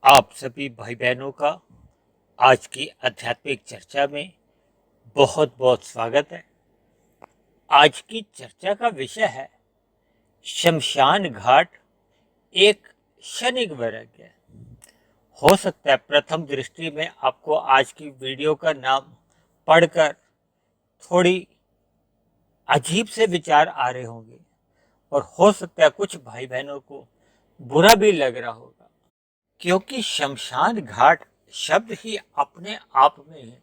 आप सभी भाई बहनों का आज की आध्यात्मिक चर्चा में बहुत बहुत स्वागत है। आज की चर्चा का विषय है शमशान घाट एक क्षणिक वैराग्य। हो सकता है प्रथम दृष्टि में आपको आज की वीडियो का नाम पढ़कर थोड़ी अजीब से विचार आ रहे होंगे और हो सकता है कुछ भाई बहनों को बुरा भी लग रहा होगा, क्योंकि शमशान घाट शब्द ही अपने आप में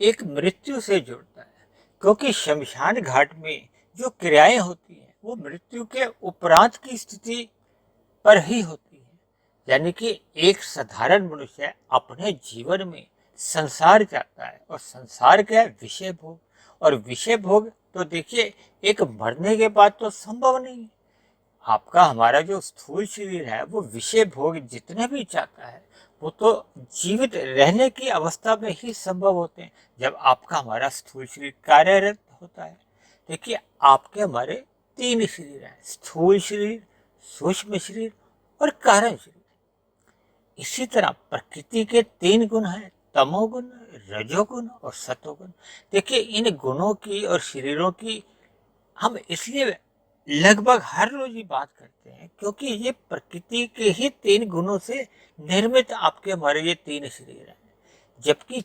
एक मृत्यु से जुड़ता है। क्योंकि शमशान घाट में जो क्रियाएं होती हैं वो मृत्यु के उपरांत की स्थिति पर ही होती है। यानी कि एक साधारण मनुष्य अपने जीवन में संसार चाहता है और संसार क्या है, विषय भोग। और विषय भोग तो देखिए एक मरने के बाद तो संभव नहीं है। आपका हमारा जो स्थूल शरीर है वो विषय भोग जितने भी चाहता है वो तो जीवित रहने की अवस्था में ही संभव होते हैं, जब आपका हमारा स्थूल शरीर कार्यरत होता है। देखिए आपके हमारे तीन शरीर हैं, स्थूल शरीर, सूक्ष्म शरीर और कारण शरीर। इसी तरह प्रकृति के तीन गुण हैं, तमोगुण, रजोगुण और सतोगुण। देखिए इन गुणों की और शरीरों की हम इसलिए लगभग हर रोज ही बात करते हैं क्योंकि ये प्रकृति के ही तीन गुणों से निर्मित आपके हमारे ये तीन शरीर हैं। जबकि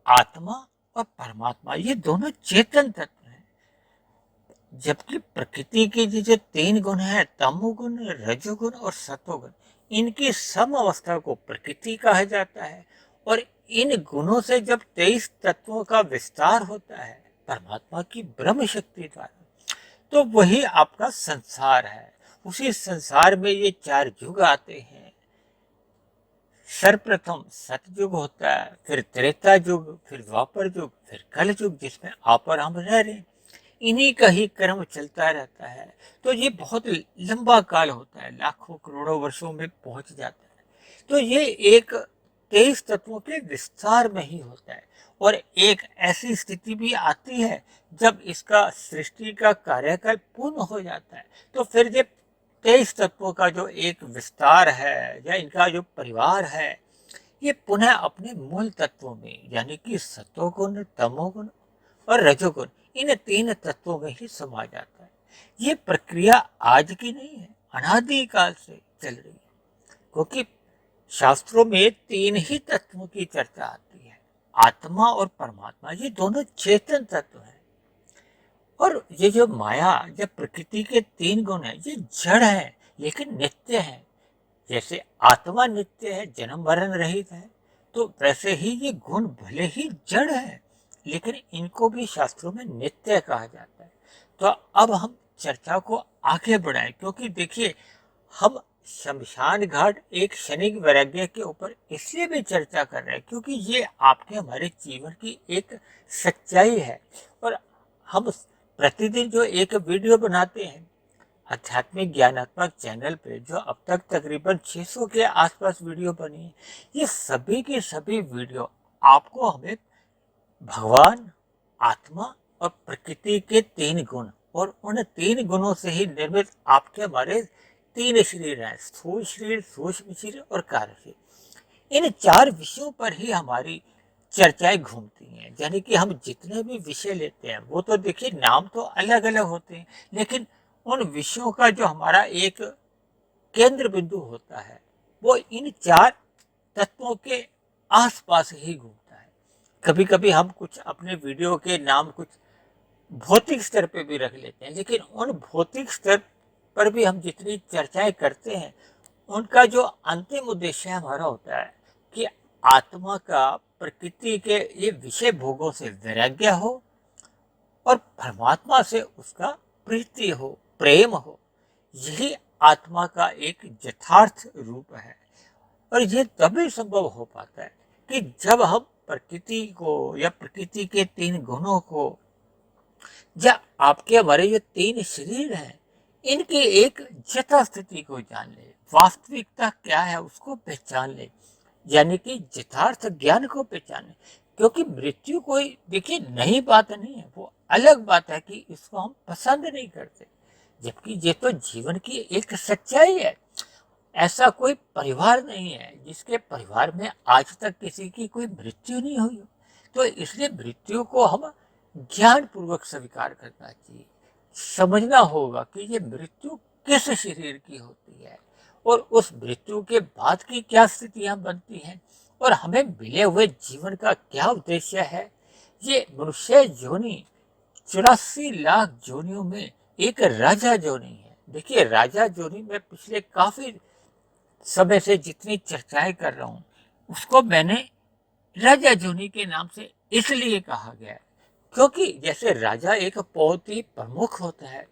आत्मा और परमात्मा ये दोनों चेतन तत्व हैं। जबकि प्रकृति के जो तीन गुण हैं, तमोगुण, रजोगुण और सतोगुण, इनकी सम अवस्था को प्रकृति कहा जाता है। और इन गुणों से जब 23 तत्वों का विस्तार होता है परमात्मा की ब्रह्म शक्ति द्वारा, तो वही आपका संसार है। उसी संसार में ये चार युग आते हैं। सर्वप्रथम सतयुग होता है, फिर त्रेता युग, फिर द्वापर युग, फिर कल युग, जिसमें आप और हम रह रहे हैं। इन्हीं का ही क्रम चलता रहता है। तो ये बहुत लंबा काल होता है, लाखों करोड़ों वर्षों में पहुंच जाता है। तो ये एक 23 तत्वों के विस्तार में ही होता है। और एक ऐसी स्थिति भी आती है जब इसका सृष्टि का कार्यकाल पूर्ण हो जाता है, तो फिर ये 23 तत्वों का जो एक विस्तार है या इनका जो परिवार है, ये पुनः अपने मूल तत्वों में यानी कि सतोगुण, तमोगुण और रजोगुण, इन तीन तत्वों में ही समा जाता है। ये प्रक्रिया आज की नहीं है, अनादि काल से चल रही है। क्योंकि शास्त्रों में तीन ही तत्वों की चर्चा आती है, आत्मा और परमात्मा, ये दोनों चेतन तत्व हैं। और ये जो माया, जब प्रकृति के तीन गुण हैं, ये जड़ है लेकिन नित्य है। जैसे आत्मा नित्य है, जन्म मरण रहित है, तो वैसे ही ये गुण भले ही जड़ है लेकिन इनको भी शास्त्रों में नित्य कहा जाता है। तो अब हम चर्चा को आगे बढ़ाएं, क्योंकि देखिए हम शमशान घाट एक क्षणिक वैराग्य के ऊपर इसलिए भी चर्चा कर रहे हैं क्योंकि ये आपके हमारे जीवन की एक सच्चाई है। और हम प्रतिदिन जो एक वीडियो बनाते हैं आध्यात्मिक ज्ञानात्मक चैनल पे, जो अब तक तकरीबन 600 के आसपास वीडियो बनी है, ये सभी के सभी वीडियो आपको हमें भगवान, आत्मा और प्रकृति के तीन गुण और उन तीन गुणों से ही निर्मित आपके हमारे तीन शरीर हैं, स्थूल शरीर, सूक्ष्म शरीर और कार्य शरीर। इन चार विषयों पर ही हमारी चर्चाएं घूमती हैं। यानी कि हम जितने भी विषय लेते हैं वो तो देखिए नाम तो अलग अलग होते हैं, लेकिन उन विषयों का जो हमारा एक केंद्र बिंदु होता है वो इन चार तत्वों के आसपास ही घूमता है। कभी कभी हम कुछ अपने वीडियो के नाम कुछ भौतिक स्तर पे भी रख लेते हैं, लेकिन उन भौतिक स्तर पर भी हम जितनी चर्चाएं करते हैं उनका जो अंतिम उद्देश्य हमारा होता है कि आत्मा का प्रकृति के ये विषय भोगों से वैराग्य हो और परमात्मा से उसका प्रीति हो, प्रेम हो। यही आत्मा का एक यथार्थ रूप है। और ये तभी संभव हो पाता है कि जब हम प्रकृति को या प्रकृति के तीन गुणों को या आपके हमारे जो तीन शरीर हैं इनकी एक यथास्थिति को जान ले, वास्तविकता क्या है उसको पहचान ले, यानी कि यथार्थ ज्ञान को पहचाने। क्योंकि मृत्यु कोई देखिए नई बात नहीं है, वो अलग बात है कि इसको हम पसंद नहीं करते, जबकि ये तो जीवन की एक सच्चाई है। ऐसा कोई परिवार नहीं है जिसके परिवार में आज तक किसी की कोई मृत्यु नहीं हुई हो। तो इसलिए मृत्यु को हम ज्ञान पूर्वक स्वीकार करना चाहिए। समझना होगा कि ये मृत्यु किस शरीर की होती है और उस मृत्यु के बाद की क्या स्थितियां बनती हैं और हमें मिले हुए जीवन का क्या उद्देश्य है। ये मनुष्य योनि 84 लाख जोनियों में एक राजा जोनी है। देखिए, राजा जोनी में पिछले काफी समय से जितनी चर्चाएं कर रहा हूँ उसको मैंने राजा जोनी के नाम से इसलिए कहा गया है क्योंकि जैसे राजा एक बहुत ही प्रमुख होता है,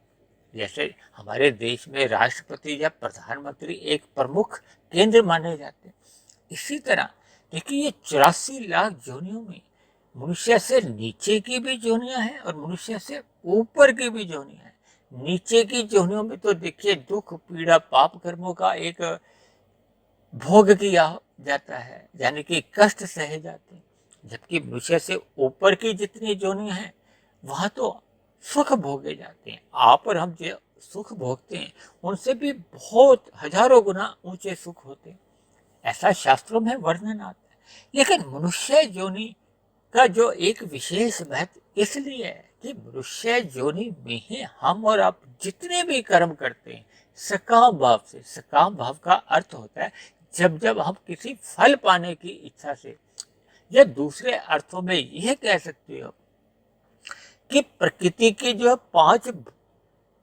जैसे हमारे देश में राष्ट्रपति या प्रधानमंत्री एक प्रमुख केंद्र माने जाते हैं, इसी तरह देखिए ये 84 लाख जोनियों में मनुष्य से नीचे की भी जोनियां हैं और मनुष्य से ऊपर की भी जोनियां हैं। नीचे की जोनियों में तो देखिए दुख पीड़ा पाप कर्मों का एक भोग किया जाता है, यानी कि कष्ट सहे जाते हैं। जबकि मनुष्य से ऊपर की जितनी जोनियां हैं वहां तो सुख भोगे जाते हैं। आप और हम जो सुख भोगते हैं उनसे भी बहुत हजारों गुना ऊंचे सुख होते हैं, ऐसा शास्त्रों में वर्णन आता है। लेकिन मनुष्य योनि का जो एक विशेष महत्व इसलिए है कि मनुष्य योनि में ही हम और आप जितने भी कर्म करते हैं सकाम भाव से, सकाम भाव का अर्थ होता है जब जब हम किसी फल पाने की इच्छा से, या दूसरे अर्थों में यह कह सकते हो कि प्रकृति के जो 5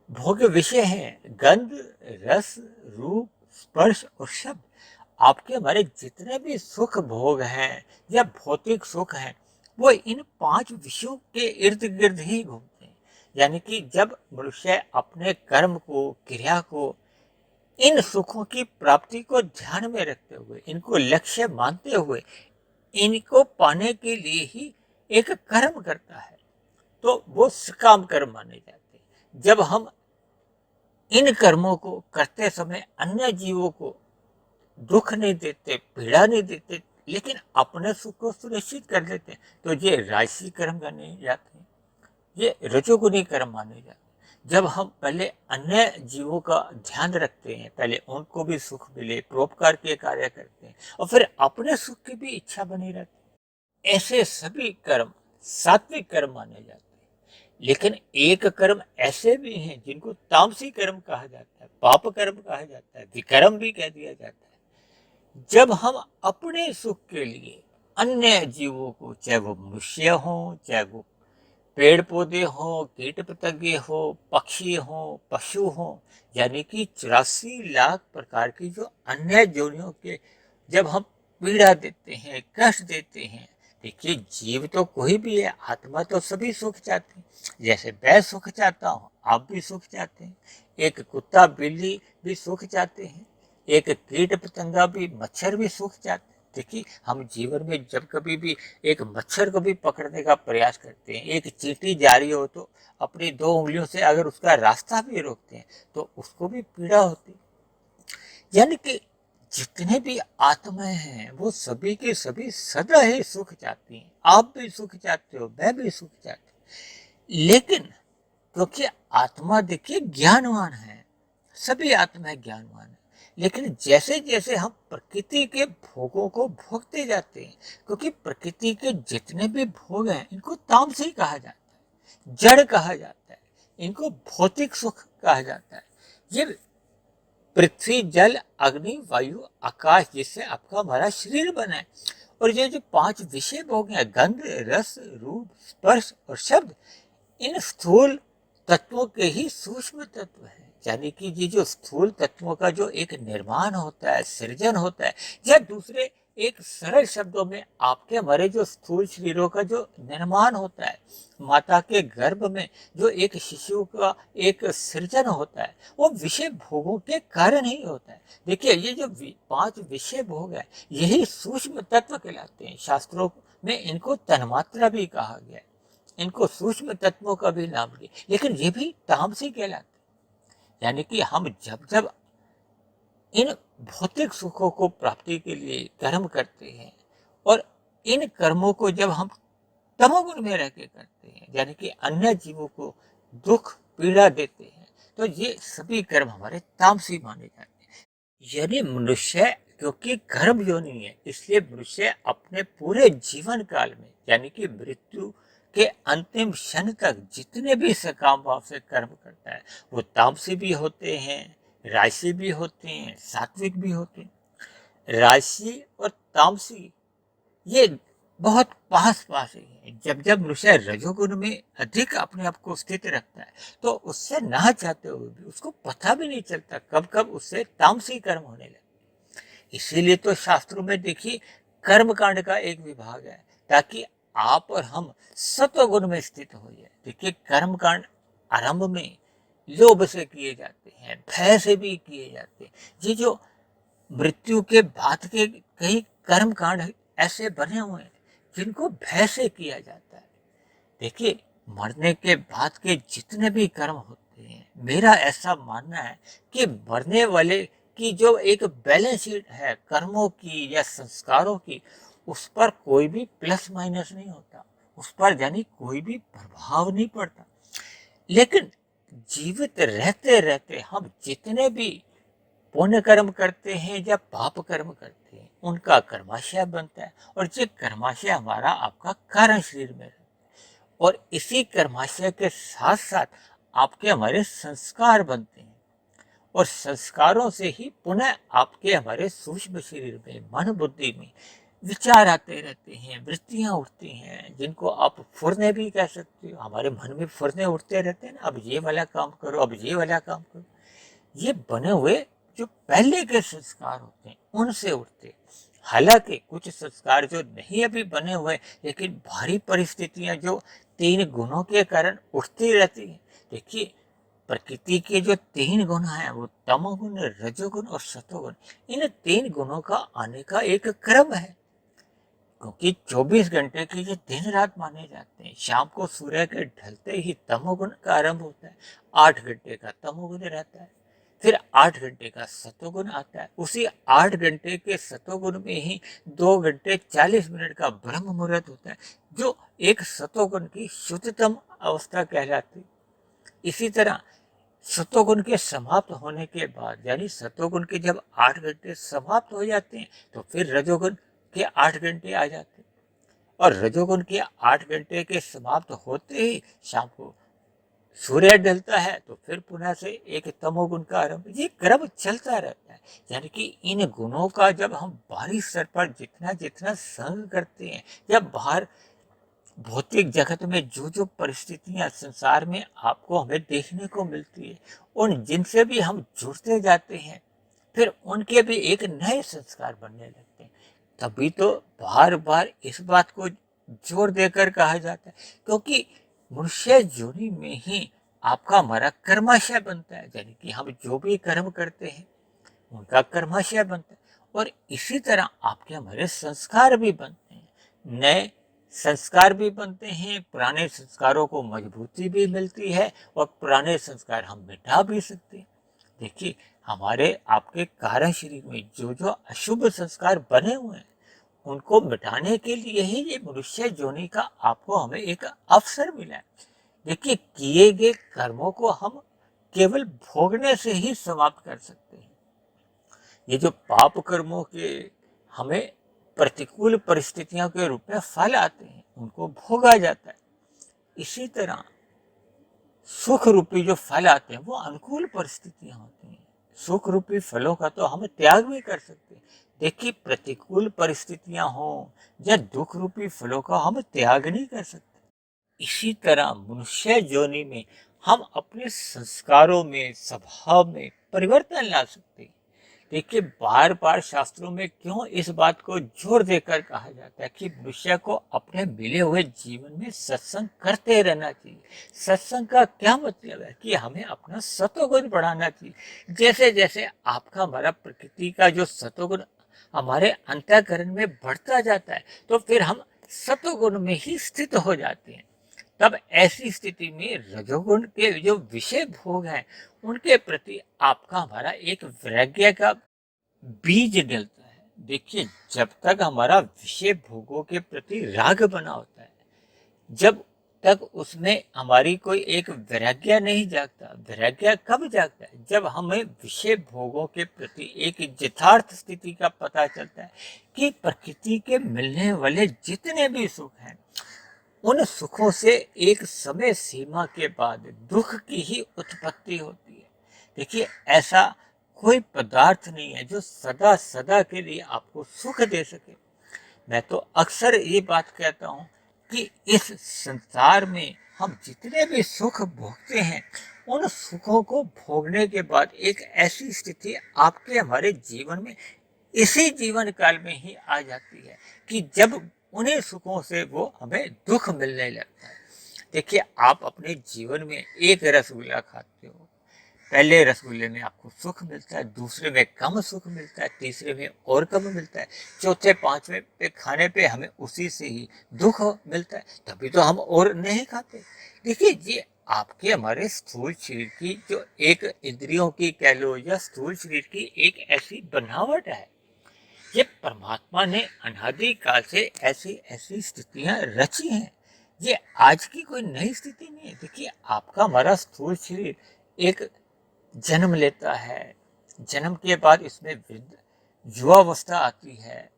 भोग विषय हैं, गंध रस रूप स्पर्श और शब्द, आपके हमारे जितने भी सुख भोग हैं या भौतिक सुख हैं वो इन 5 विषयों के इर्द गिर्द ही घूमते हैं। यानी कि जब मनुष्य अपने कर्म को, क्रिया को इन सुखों की प्राप्ति को ध्यान में रखते हुए, इनको लक्ष्य मानते हुए, इनको पाने के लिए ही एक कर्म करता है तो वो सकाम कर्म माने जाते हैं। जब हम इन कर्मों को करते समय अन्य जीवों को दुख नहीं देते, पीड़ा नहीं देते, लेकिन अपने सुख को सुनिश्चित कर लेते हैं तो ये राजसी कर्म माने जाते हैं, ये रजोगुनी कर्म माने जाते हैं। जब हम पहले अन्य जीवों का ध्यान रखते हैं, पहले उनको भी सुख मिले, परोपकार के कार्य करते हैं और फिर अपने सुख की भी इच्छा बनी रहती है, ऐसे सभी कर्म सात्विक कर्म माने जाते हैं। लेकिन एक कर्म ऐसे भी हैं जिनको तामसी कर्म कहा जाता है, पाप कर्म कहा जाता है, विकर्म भी कह दिया जाता है। जब हम अपने सुख के लिए अन्य जीवों को, चाहे वो मनुष्य हो, चाहे वो पेड़ पौधे हो, कीट पतंगे हो, पक्षी हो, पशु हो, यानी कि 84 लाख प्रकार की जो अन्य जोनियों के जब हम पीड़ा देते हैं, कष्ट देते हैं, देखिए जीव तो कोई भी है, आत्मा तो सभी सुख चाहते हैं। जैसे मैं सुख चाहता हूँ आप भी सुख चाहते हैं, एक कुत्ता बिल्ली भी सुख चाहते हैं, एक कीट पतंगा भी, मच्छर भी सुख चाहते हैं। देखिए हम जीवन में जब कभी भी एक मच्छर को भी पकड़ने का प्रयास करते हैं, एक चींटी जा रही हो तो अपनी 2 उंगलियों से अगर उसका रास्ता भी रोकते हैं तो उसको भी पीड़ा होती है। यानी कि जितने भी आत्माएं हैं वो सभी के सभी सदा ही सुख चाहती हैं। आप भी सुख चाहते हो, मैं भी सुख चाहती हूँ। लेकिन क्योंकि आत्मा देखिए ज्ञानवान है, सभी आत्माएं ज्ञानवान है, लेकिन जैसे जैसे हम प्रकृति के भोगों को भोगते जाते हैं, क्योंकि प्रकृति के जितने भी भोग हैं इनको तामसी कहा जाता है, जड़ कहा जाता है, इनको भौतिक सुख कहा जाता है। ये पृथ्वी जल अग्नि वायु आकाश जिससे आपका हमारा शरीर बना है, और ये जो 5 विषय भोग हैं, गंध रस रूप स्पर्श और शब्द, इन स्थूल तत्वों के ही सूक्ष्म तत्व हैं। यानी कि ये जो स्थूल तत्वों का जो एक निर्माण होता है, सृजन होता है, या दूसरे एक सरल शब्दों में आपके हमारे जो स्थूल शरीरों का जो निर्माण होता है, माता के गर्भ में जो एक शिशु का एक सृजन होता है, वो विषय भोगों के कारण ही होता है। देखिए ये जो 5 विषय भोग है यही सूक्ष्म तत्व कहलाते हैं। शास्त्रों में इनको तन्मात्रा भी कहा गया है, इनको सूक्ष्म तत्वों का भी नाम दिया, लेकिन ये भी तामसी कहलाते हैं। यानी कि हम जब जब इन भौतिक सुखों को प्राप्ति के लिए कर्म करते हैं और इन कर्मों को जब हम तमोगुण में रह के करते हैं, यानी कि अन्य जीवों को दुख पीड़ा देते हैं, तो ये सभी कर्म हमारे तामसी माने जाते हैं। यानी मनुष्य क्योंकि गर्भ योनि है, इसलिए मनुष्य अपने पूरे जीवन काल में यानी कि मृत्यु के अंतिम क्षण तक जितने भी सकाम भाव से कर्म करता है, वो तामसी भी होते हैं, राशि भी होते हैं, सात्विक भी होते हैं। राशि और तामसी ये बहुत पास पास ही है। जब जब मनुष्य रजोगुण में अधिक अपने आप को स्थित रखता है, तो उससे ना चाहते हुए भी उसको पता भी नहीं चलता कब कब उससे तामसी कर्म होने लगे। इसीलिए तो शास्त्रों में देखिए कर्म कांड का एक विभाग है, ताकि आप और हम सत्वगुण में स्थित हो जाए। देखिए कर्म कांड आरंभ में लोभ से किए जाते हैं, भय से भी किए जाते हैं। ये जो मृत्यु के बाद के कई कर्म कांड ऐसे बने हुए हैं जिनको भय से किया जाता है। देखिए मरने के बाद के जितने भी कर्म होते हैं, मेरा ऐसा मानना है कि मरने वाले की जो एक बैलेंस शीट है कर्मों की या संस्कारों की, उस पर कोई भी प्लस माइनस नहीं होता, उस पर यानी कोई भी प्रभाव नहीं पड़ता। लेकिन जीवित रहते रहते हम जितने भी पुण्य कर्म करते हैं या पाप कर्म करते हैं, उनका कर्माशय बनता है, और ये कर्माशय हमारा आपका कारण शरीर में रहता है। और इसी कर्माशय के साथ साथ आपके हमारे संस्कार बनते हैं, और संस्कारों से ही पुनः आपके हमारे सूक्ष्म शरीर में मन बुद्धि में विचार आते रहते हैं, वृत्तियां उठती हैं, जिनको आप फुरने भी कह सकते हो। हमारे मन में फुरने उठते रहते हैं ना, अब ये वाला काम करो, अब ये वाला काम करो। ये बने हुए जो पहले के संस्कार होते हैं उनसे उठते। हालांकि कुछ संस्कार जो नहीं अभी बने हुए, लेकिन भारी परिस्थितियां जो तीन गुणों के कारण उठती रहती हैं। देखिए प्रकृति के जो तीन गुण हैं, वो तमोगुण, रजोगुण और सतोगुण, इन तीन गुणों का आने का एक क्रम है। क्योंकि 24 घंटे के ये दिन रात माने जाते हैं, शाम को सूर्य के ढलते ही तमोगुण का आरंभ होता है, 8 घंटे का तमोगुण रहता है, फिर 8 घंटे का सतोगुण आता है। उसी 8 घंटे के सतोगुण में ही 2 घंटे 40 मिनट का ब्रह्म मुहूर्त होता है, जो एक सतोगुण की शुद्धतम अवस्था कहलाती है। इसी तरह सतोगुण के समाप्त होने के बाद, यानी सतोगुण के जब 8 घंटे समाप्त हो जाते हैं, तो फिर रजोगुण के 8 घंटे आ जाते हैं, और रजोगुण के 8 घंटे के समाप्त होते ही शाम को सूर्य ढलता है, तो फिर पुनः से एक तमोगुण का आरंभ। ये क्रम चलता रहता है। यानी कि इन गुणों का जब हम बाहरी स्तर पर जितना जितना संग करते हैं, या बाहर भौतिक जगत में जो जो परिस्थितियां संसार में आपको हमें देखने को मिलती है, उन जिनसे भी हम जुड़ते जाते हैं, फिर उनके भी एक नए संस्कार बनने लगते हैं। तभी तो बार बार इस बात को जोर देकर कहा जाता है, क्योंकि मनुष्य योनि में ही आपका हमारा कर्माशय बनता है। यानी कि हम जो भी कर्म करते हैं उनका कर्माशय बनता है, और इसी तरह आपके हमारे संस्कार भी बनते हैं, नए संस्कार भी बनते हैं, पुराने संस्कारों को मजबूती भी मिलती है, और पुराने संस्कार हम मिटा भी सकते हैं। देखिए हमारे आपके कारण शरीर में जो जो अशुभ संस्कार बने हुए हैं, उनको मिटाने के लिए ही ये मनुष्य योनि का आपको हमें एक अवसर मिला है। देखिए किए गए कर्मों को हम केवल भोगने से ही समाप्त कर सकते हैं। ये जो पाप कर्मों के हमें प्रतिकूल परिस्थितियों के रूप में फल आते हैं, उनको भोगा जाता है। इसी तरह सुख रूपी जो फल आते हैं, वो अनुकूल परिस्थितियां होती हैं। सुख रूपी फलों का तो हम त्याग भी कर सकते हैं। देखिए प्रतिकूल परिस्थितियां हो या दुख रूपी फलों का हम त्याग नहीं कर सकते। इसी तरह मनुष्य योनि में हम अपने संस्कारों में, स्वभाव में परिवर्तन ला सकते हैं। देखिए बार बार शास्त्रों में क्यों इस बात को जोर देकर कहा जाता है कि मनुष्य को अपने मिले हुए जीवन में सत्संग करते रहना चाहिए। सत्संग का क्या मतलब है कि हमें अपना सतोगुण बढ़ाना चाहिए। जैसे जैसे आपका हमारा प्रकृति का जो सतोगुण हमारे अंतःकरण में बढ़ता जाता है, तो फिर हम सतोगुण में ही स्थित हो जाते हैं। तब ऐसी स्थिति में रजोगुण के जो विषय भोग हैं, उनके प्रति आपका हमारा एक वैराग्य का बीज डलता है। देखिए जब तक हमारा विषय भोगों के प्रति राग बना होता है, जब तक उसमें हमारी कोई एक वैराग्य नहीं जागता। वैराग्य कब जागता है? जब हमें विषय भोगों के प्रति एक यथार्थ स्थिति का पता चलता है कि प्रकृति के मिलने वाले जितने भी सुख हैं, उन सुखों से एक समय सीमा के बाद दुख की ही उत्पत्ति होती है। देखिए, ऐसा कोई पदार्थ नहीं है जो सदा सदा के लिए आपको सुख दे सके। मैं तो अक्सर ये बात कहता हूँ कि इस संसार में हम जितने भी सुख भोगते हैं, उन सुखों को भोगने के बाद एक ऐसी स्थिति आपके हमारे जीवन में इसी जीवन काल में ही आ जाती है कि जब उन्हीं सुखों से वो हमें दुख मिलने लगता है। देखिए, आप अपने जीवन में एक रसगुल्ला खाते हो, पहले रसगुल्ले में आपको सुख मिलता है, दूसरे में कम सुख मिलता है, तीसरे में और कम मिलता है, चौथे पांचवें पे खाने पे हमें उसी से ही दुख मिलता है, तभी तो हम और नहीं खाते। देखिए, ये आपके हमारे स्थूल शरीर की जो एक इंद्रियों की कह लो या स्थूल शरीर की एक ऐसी बनावट है। ये परमात्मा ने अनादि काल से ऐसी ऐसी स्थितियां रची हैं। ये आज की कोई नई स्थिति नहीं है। देखिए, आपका हमारा स्थूल शरीर एक जन्म लेता है, जन्म के बाद इसमें युवावस्था आती है,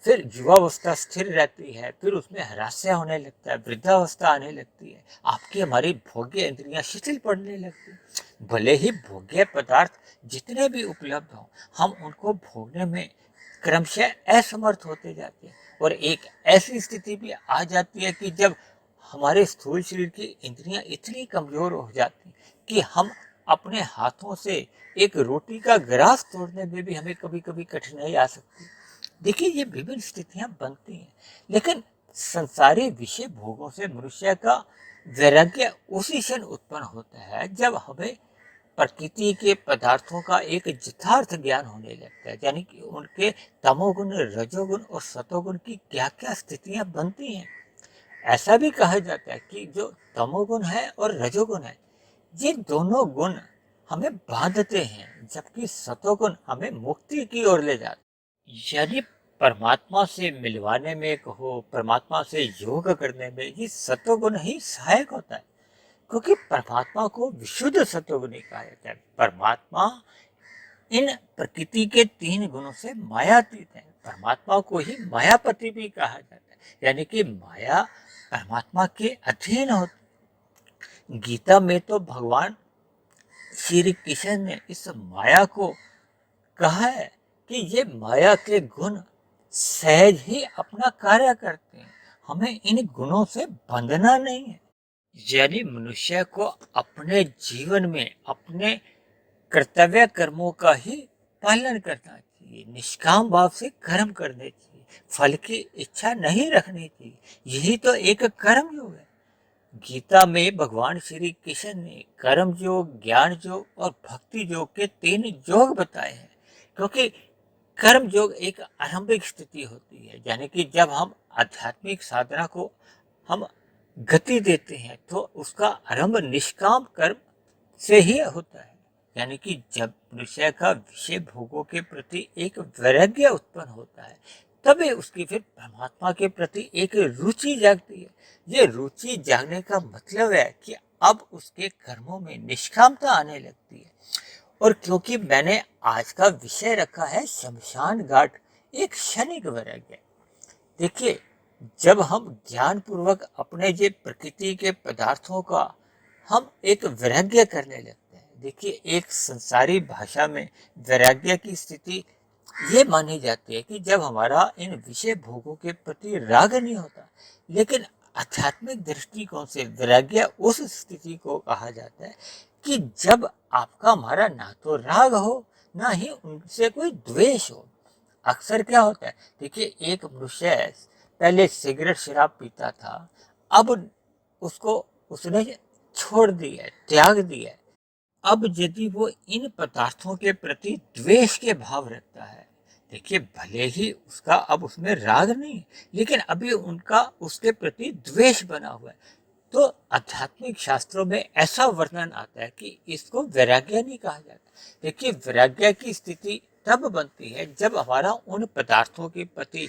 फिर युवावस्था स्थिर रहती है, फिर उसमें ह्रास्य होने लगता है, वृद्धावस्था आने लगती है, आपकी हमारी भोग्य इंद्रियां शिथिल पड़ने लगती है। भले ही भोग्य पदार्थ जितने भी उपलब्ध हों, हम उनको भोगने में क्रमशः असमर्थ होते जाते हैं, और एक ऐसी स्थिति भी आ जाती है कि जब हमारे स्थूल शरीर की इंद्रियां इतनी कमजोर हो जाती कि हम अपने हाथों से एक रोटी का गिलास तोड़ने में भी हमें कभी कभी कठिनाई आ सकती है। देखिए, ये विभिन्न स्थितियां बनती हैं, लेकिन संसारी विषय भोगों से मनुष्य का वैराग्य उसी क्षण उत्पन्न होता है जब हमें प्रकृति के पदार्थों का एक यथार्थ ज्ञान होने लगता है, यानी कि उनके तमोगुण, रजोगुण और सतोगुण की क्या क्या स्थितियां बनती हैं। ऐसा भी कहा जाता है कि जो तमोगुण है और रजोगुण है, ये दोनों गुण हमें बांधते हैं, जबकि सतोगुण हमें मुक्ति की ओर ले जाते हैं। यानी परमात्मा से मिलवाने में कहो, परमात्मा से योग करने में ये सतोगुण ही सहायक होता है, क्योंकि परमात्मा को विशुद्ध सतोगुणी कहा जाता है। परमात्मा इन प्रकृति के तीन गुणों से मायातीत है। परमात्मा को ही मायापति भी कहा जाता है, यानी कि माया परमात्मा के अधीन होती। गीता में तो भगवान श्री कृष्ण ने इस माया को कहा है कि ये माया के गुण सहज ही अपना कार्य करते हैं, हमें इन गुणों से बंधना नहीं है। यानी मनुष्य को अपने जीवन में अपने कर्तव्य कर्मों का ही पालन करना चाहिए, निष्काम भाव से कर्म करने चाहिए, फल की इच्छा नहीं रखनी चाहिए। यही तो एक कर्म योग है। गीता में भगवान श्री कृष्ण ने कर्म योग, ज्ञान योग और भक्ति योग के तीन योग बताए हैं, क्योंकि कर्म योग एक आरंभिक स्थिति होती है, यानी कि जब हम आध्यात्मिक साधना को हम गति देते हैं तो उसका आरंभ निष्काम कर्म से ही होता है। यानी कि जब मनुष्य का विषय भोगों के प्रति एक वैराग्य उत्पन्न होता है, तभी उसकी फिर परमात्मा के प्रति एक रुचि जागती है। ये रुचि जागने का मतलब है कि अब उसके कर्मों में निष्कामता आने लगती है। और क्योंकि मैंने आज का विषय रखा है शमशान घाट, एक क्षणिक वैराग्य। देखिए, जब हम ज्ञान पूर्वक अपने ये प्रकृति के पदार्थों का हम एक वैराग्य करने लगते हैं। देखिए, एक संसारी भाषा में वैराग्य की स्थिति ये मानी जाती है कि जब हमारा इन विषय भोगों के प्रति राग नहीं होता, लेकिन आध्यात्मिक दृष्टिकोण से वैराग्य उस स्थिति को कहा जाता है कि जब आपका हमारा ना तो राग हो, ना ही उनसे कोई द्वेष हो। अक्सर क्या होता है, देखिए, एक मनुष्य पहले सिगरेट शराब पीता था, अब उसको उसने छोड़ दिया, त्याग दिया। अब यदि वो इन पदार्थों के प्रति द्वेष के भाव रखता है, देखिए, भले ही उसका अब उसमें राग नहीं, लेकिन अभी उनका उसके प्रति द्वेष बना हुआ है, तो आध्यात्मिक शास्त्रों में ऐसा वर्णन आता है कि इसको वैराग्य नहीं कहा जाता। देखिए, वैराग्य की स्थिति तब बनती है जब हमारा उन पदार्थों के प्रति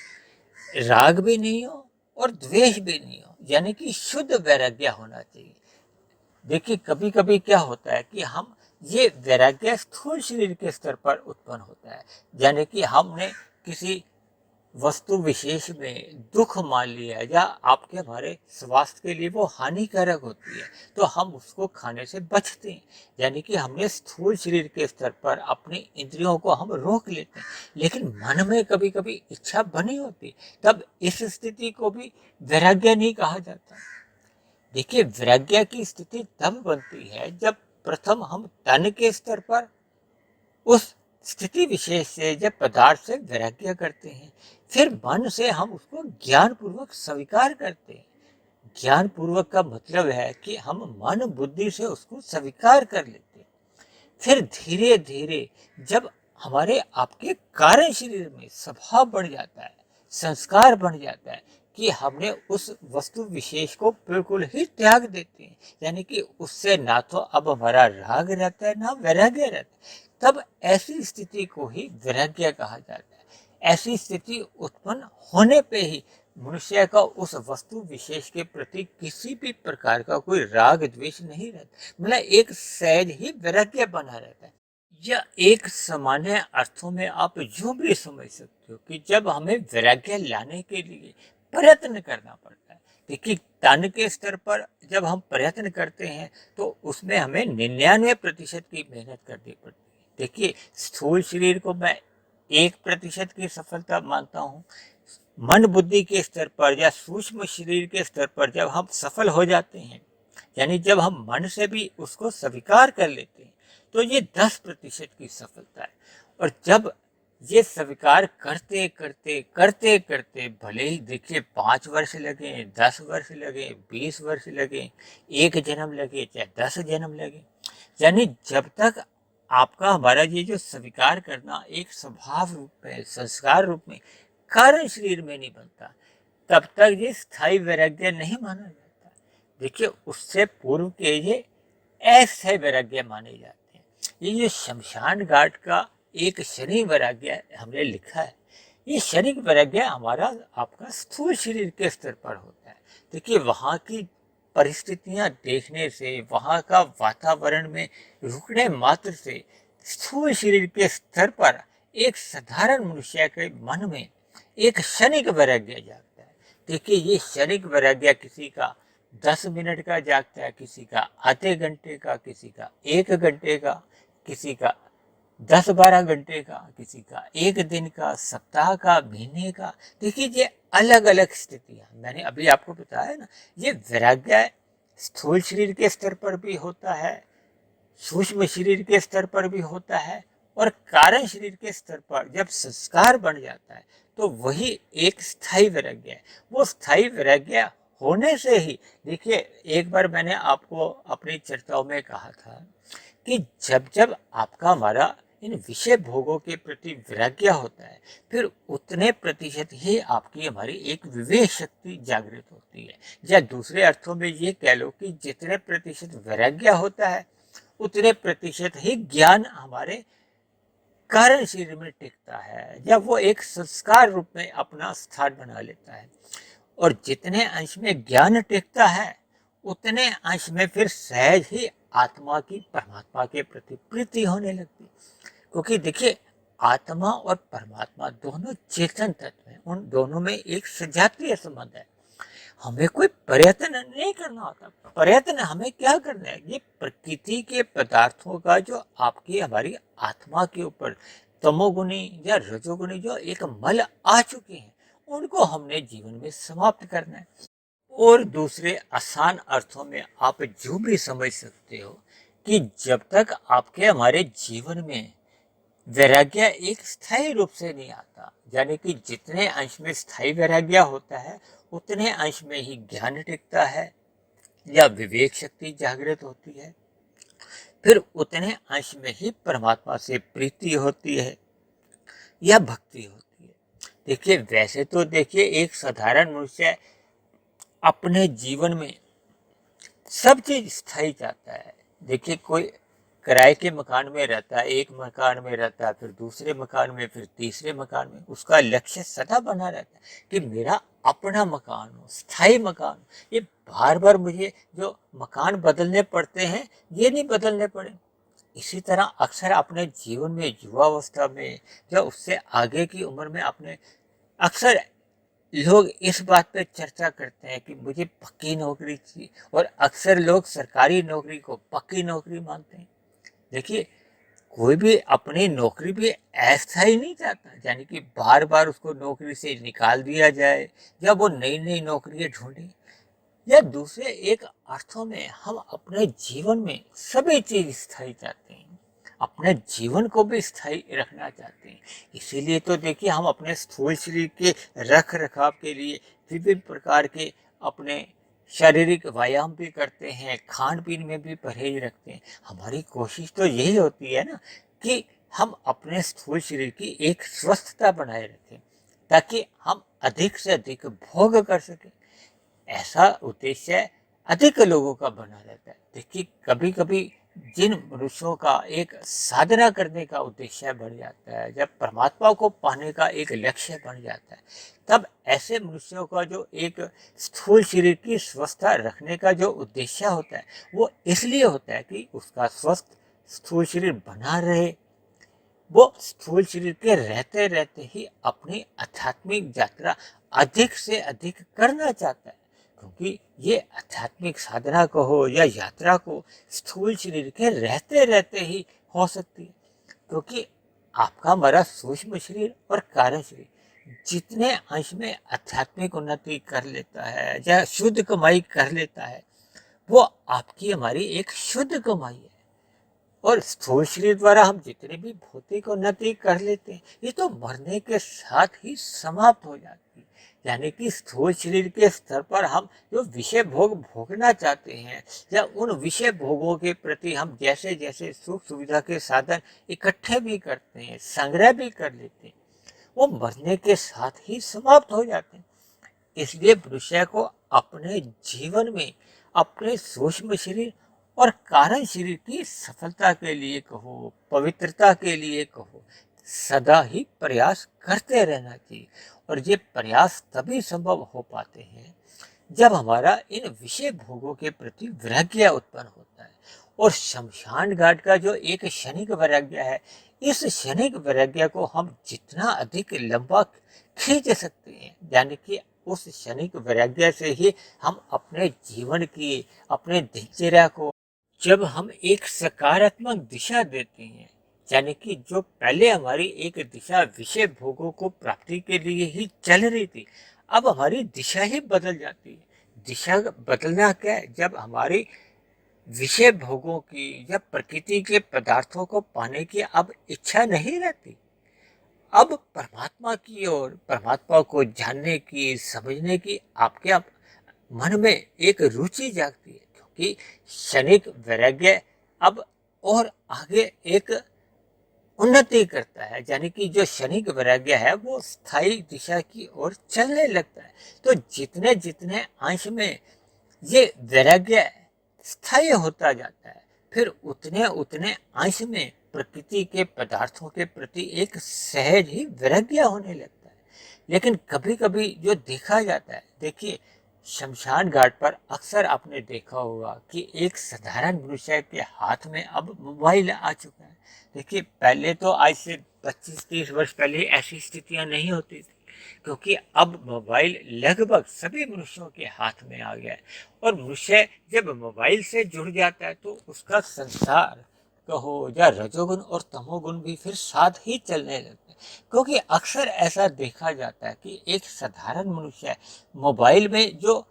राग भी नहीं हो और द्वेष भी नहीं हो, यानी कि शुद्ध वैराग्य होना चाहिए। देखिए कभी कभी क्या होता है कि हम ये वैराग्य स्थूल शरीर के स्तर पर उत्पन्न होता है, यानी कि हमने किसी वस्तु विशेष में दुख मान लिया या आपके हमारे स्वास्थ्य के लिए वो हानिकारक होती है, तो हम उसको खाने से बचते हैं, यानी कि हमने स्थूल शरीर के स्तर पर अपनी इंद्रियों को हम रोक लेते हैं। लेकिन मन में कभी कभी इच्छा बनी होती, तब इस स्थिति को भी वैराग्य नहीं कहा जाता। देखिए वैराग्य की स्थिति तब बनती है जब प्रथम हम तन के स्तर पर उस स्थिति विशेष से जब पदार्थ से वैराग्य करते हैं, फिर मन से हम उसको ज्ञान पूर्वक स्वीकार करते हैं। ज्ञान पूर्वक का मतलब है कि हम मन बुद्धि से उसको स्वीकार कर लेते हैं। फिर धीरे धीरे जब हमारे आपके कारण शरीर में स्वभाव बढ़ जाता है, संस्कार बढ़ जाता है कि हमने उस वस्तु विशेष को बिल्कुल ही त्याग देते हैं, यानी कि उससे ना तो अब हमारा राग रहता है ना वैराग्य रहता है, तब ऐसी स्थिति को ही वैराग्य कहा जाता है। ऐसी स्थिति उत्पन्न होने पे ही मनुष्य का उस वस्तु विशेष के प्रति किसी भी प्रकार का कोई राग द्वेष नहीं रहता, मतलब एक सहज ही वैराग्य बना रहता है। या एक सामान्य अर्थों में आप यूं भी समझ सकते हो कि जब हमें वैराग्य लाने के लिए प्रयत्न करना पड़ता है, देखिए तन के स्तर पर जब हम प्रयत्न करते हैं तो उसमें हमें 99% की मेहनत करनी पड़ती है। देखिए स्थूल शरीर को मैं 1% की सफलता मानता हूँ। मन बुद्धि के स्तर पर या सूक्ष्म शरीर के स्तर पर जब हम सफल हो जाते हैं, यानी जब हम मन से भी उसको स्वीकार कर लेते हैं, तो ये 10% की सफलता है। और जब ये स्वीकार करते करते करते करते भले ही देखिए 5 वर्ष लगे, 10 वर्ष लगे, 20 वर्ष लगे, 1 जन्म लगे, चाहे 10 जन्म लगे, यानी जब तक आपका हमारा ये जो स्वीकार करना एक स्वभाव रूप में, संस्कार रूप में कारण शरीर में नहीं बनता, तब तक ये स्थायी वैराग्य नहीं माना जाता। देखिए उससे पूर्व के ये अस्थायी वैराग्य माने जाते हैं। ये जो शमशान घाट का एक शरीर वैराग्य हमने लिखा है, ये शरीर वैराग्य हमारा आपका स्थूल शरीर के स्तर पर होता है। देखिए वहाँ की परिस्थितियां देखने से, वहाँ का वातावरण में रुकने मात्र से स्थूल शरीर के स्तर पर एक साधारण मनुष्य के मन में एक क्षणिक वैराग्य जागता है। देखिए ये क्षणिक वैराग्य किसी का 10 मिनट का जागता है, किसी का आधे घंटे का, किसी का 1 घंटे का, किसी का 10-12 घंटे का, किसी का 1 दिन का, सप्ताह का, महीने का। देखिए ये अलग अलग स्थितियां मैंने अभी आपको बताया ना। ये वैराग्य स्थूल शरीर के स्तर पर भी होता है, सूक्ष्म शरीर के स्तर पर भी होता है, और कारण शरीर के स्तर पर जब संस्कार बन जाता है तो वही एक स्थायी वैराग्य है। वो स्थायी वैराग्य होने से ही, देखिए एक बार मैंने आपको अपनी चर्चाओं में कहा था कि जब जब आपका हमारा इन विषय भोगों के प्रति वैराग्य होता है, फिर उतने प्रतिशत ही आपकी हमारी एक विवेक शक्ति जागृत होती है। या दूसरे अर्थों में ये कह लो कि जितने प्रतिशत वैराग्य होता है उतने प्रतिशत ही ज्ञान हमारे कारण शरीर में टिकता है, या वो एक संस्कार रूप में अपना स्थान बना लेता है। और जितने अंश में ज्ञान टिकता है उतने अंश में फिर सहज ही आत्मा की परमात्मा के प्रति प्रीति होने लगती। क्योंकि देखिए आत्मा और परमात्मा दोनों चेतन तत्व हैं, उन दोनों में एक सजातीय संबंध है। हमें कोई प्रयत्न नहीं करना होता। प्रयत्न हमें क्या करना है, ये प्रकृति के पदार्थों का जो आपकी हमारी आत्मा के ऊपर तमोगुणी या रजोगुणी जो एक मल आ चुके हैं, उनको हमने जीवन में समाप्त करना है। और दूसरे आसान अर्थों में आप जो भी समझ सकते हो कि जब तक आपके हमारे जीवन में वैराग्य एक स्थायी रूप से नहीं आता, यानी कि जितने अंश में स्थायी वैराग्य होता है उतने अंश में ही ज्ञान टिकता है या विवेक शक्ति जागृत होती है, फिर उतने अंश में ही परमात्मा से प्रीति होती है या भक्ति होती है। देखिए वैसे तो देखिए एक साधारण मनुष्य अपने जीवन में सब चीज स्थायी चाहता है। देखिए कोई किराए के मकान में रहता है, एक मकान में रहता है, फिर दूसरे मकान में, फिर तीसरे मकान में, उसका लक्ष्य सदा बना रहता है कि मेरा अपना मकान हो, स्थायी मकान हो। ये बार बार मुझे जो मकान बदलने पड़ते हैं, ये नहीं बदलने पड़े। इसी तरह अक्सर अपने जीवन में युवावस्था में या उससे आगे की उम्र में अपने अक्सर लोग इस बात पे चर्चा करते हैं कि मुझे पक्की नौकरी चाहिए, और अक्सर लोग सरकारी नौकरी को पक्की नौकरी मानते हैं। देखिए, कोई भी अपनी नौकरी भी अस्थायी नहीं चाहता, यानी कि बार बार उसको नौकरी से निकाल दिया जाए या वो नई नई नौकरियां ढूंढे। या दूसरे एक अर्थों में हम अपने जीवन में सभी चीज स्थायी चाहते हैं, अपने जीवन को भी स्थायी रखना चाहते हैं। इसीलिए तो देखिए, हम अपने स्थूल शरीर के रख रखाव के लिए विभिन्न प्रकार के अपने शारीरिक व्यायाम भी करते हैं, खान पीन में भी परहेज रखते हैं। हमारी कोशिश तो यही होती है ना कि हम अपने स्थूल शरीर की एक स्वस्थता बनाए रखें, ताकि हम अधिक से अधिक भोग कर सकें। ऐसा उद्देश्य अधिक लोगों का बना रहता है। देखिए, कभी कभी जिन मनुष्यों का एक साधना करने का उद्देश्य बढ़ जाता है, जब परमात्मा को पाने का एक लक्ष्य बन जाता है, तब ऐसे मनुष्यों का जो एक स्थूल शरीर की स्वस्थता रखने का जो उद्देश्य होता है, वो इसलिए होता है कि उसका स्वस्थ स्थूल शरीर बना रहे। वो स्थूल शरीर के रहते रहते ही अपनी आध्यात्मिक यात्रा अधिक से अधिक करना चाहता है, क्योंकि ये आध्यात्मिक साधना को हो या यात्रा को स्थूल शरीर के रहते रहते ही हो सकती है। क्योंकि आपका हमारा सूक्ष्म शरीर और कारण शरीर जितने अंश में आध्यात्मिक उन्नति कर लेता है या शुद्ध कमाई कर लेता है, वो आपकी हमारी एक शुद्ध कमाई है। और स्थूल शरीर द्वारा हम जितने भी भौतिक उन्नति कर लेते हैं, ये तो मरने के साथ ही समाप्त हो जाती है। यानी कि स्थूल शरीर के स्तर पर हम जो विषय भोग भोगना चाहते हैं, या उन विषय भोगों के प्रति हम जैसे जैसे सुख सुविधा के साधन इकट्ठे भी करते हैं, संग्रह भी कर लेते हैं, वो मरने के साथ ही समाप्त हो जाते हैं। इसलिए मनुष्य को अपने जीवन में अपने सूक्ष्म शरीर और कारण शरीर की सफलता के लिए कहो, पवित्रता के लिए कहो, सदा ही प्रयास करते रहना चाहिए। और ये प्रयास तभी संभव हो पाते हैं जब हमारा इन विषय भोगों के प्रति वैराग्य उत्पन्न होता है। और शमशान घाट का जो एक क्षणिक वैराग्य है, इस क्षणिक वैराग्य को हम जितना अधिक लंबा खींच सकते हैं, यानी कि उस क्षणिक वैराग्य से ही हम अपने जीवन की, अपने दिनचर्या को जब हम एक सकारात्मक दिशा देते हैं, यानी कि जो पहले हमारी एक दिशा विषय भोगों को प्राप्ति के लिए ही चल रही थी, अब हमारी दिशा ही बदल जाती है। दिशा बदलना क्या है? जब हमारी विषय भोगों की या प्रकृति के पदार्थों को पाने की अब इच्छा नहीं रहती, अब परमात्मा की ओर, परमात्मा को जानने की, समझने की आपके आप मन में एक रुचि जागती है। क्योंकि क्षणिक वैराग्य अब और आगे एक उन्नति करता है, यानी कि जो क्षणिक वैराग्य है वो स्थायी दिशा की ओर चलने लगता है। तो जितने जितने अंश में ये वैराग्य स्थायी होता जाता है, फिर उतने उतने अंश में प्रकृति के पदार्थों के प्रति एक सहज ही वैराग्य होने लगता है। लेकिन कभी कभी जो देखा जाता है, देखिए, शमशान घाट पर अक्सर आपने देखा होगा कि एक साधारण मनुष्य के हाथ में अब मोबाइल आ चुका है। देखिए, पहले तो आज से 25-30 वर्ष पहले ऐसी स्थितियां नहीं होती थी, क्योंकि अब मोबाइल लगभग सभी मनुष्यों के हाथ में आ गया है। और मनुष्य जब मोबाइल से जुड़ जाता है, तो उसका संसार कहो या रजोगुण और तमोगुण भी फिर साथ ही चलने लगते हैं। क्योंकि अक्सर ऐसा देखा जाता है कि एक साधारण मनुष्य मोबाइल में जो